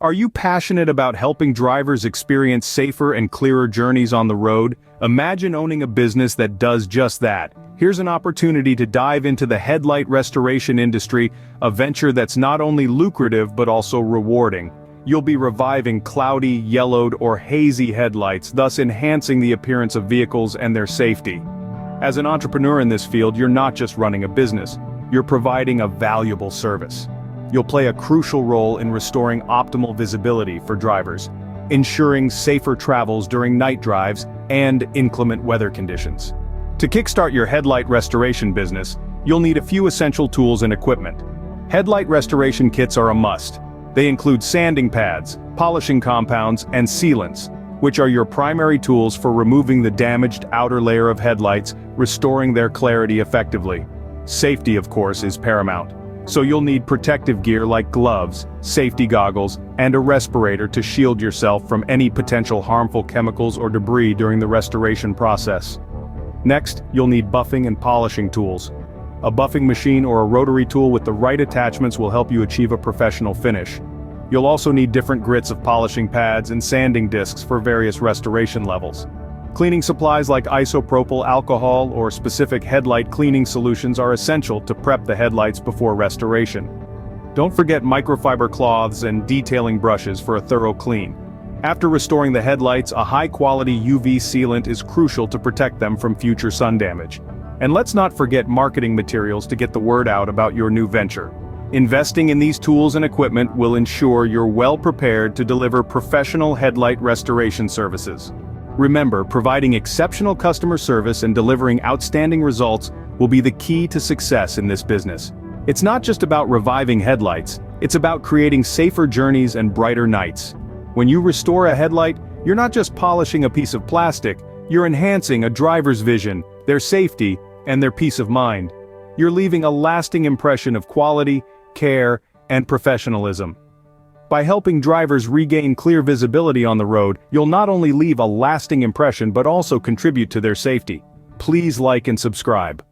Are you passionate about helping drivers experience safer and clearer journeys on the road? Imagine owning a business that does just that. Here's an opportunity to dive into the headlight restoration industry, a venture that's not only lucrative but also rewarding. You'll be reviving cloudy, yellowed, or hazy headlights, thus enhancing the appearance of vehicles and their safety. As an entrepreneur in this field, you're not just running a business, you're providing a valuable service. You'll play a crucial role in restoring optimal visibility for drivers, ensuring safer travels during night drives and inclement weather conditions. To kickstart your headlight restoration business, you'll need a few essential tools and equipment. Headlight restoration kits are a must. They include sanding pads, polishing compounds, and sealants, which are your primary tools for removing the damaged outer layer of headlights, restoring their clarity effectively. Safety, of course, is paramount. So you'll need protective gear like gloves, safety goggles, and a respirator to shield yourself from any potential harmful chemicals or debris during the restoration process. Next, you'll need buffing and polishing tools. A buffing machine or a rotary tool with the right attachments will help you achieve a professional finish. You'll also need different grits of polishing pads and sanding discs for various restoration levels. Cleaning supplies like isopropyl alcohol or specific headlight cleaning solutions are essential to prep the headlights before restoration. Don't forget microfiber cloths and detailing brushes for a thorough clean. After restoring the headlights, a high-quality UV sealant is crucial to protect them from future sun damage. And let's not forget marketing materials to get the word out about your new venture. Investing in these tools and equipment will ensure you're well prepared to deliver professional headlight restoration services. Remember, providing exceptional customer service and delivering outstanding results will be the key to success in this business. It's not just about reviving headlights, it's about creating safer journeys and brighter nights. When you restore a headlight, you're not just polishing a piece of plastic, you're enhancing a driver's vision, their safety, and their peace of mind. You're leaving a lasting impression of quality, care, and professionalism. By helping drivers regain clear visibility on the road, you'll not only leave a lasting impression but also contribute to their safety. Please like and subscribe.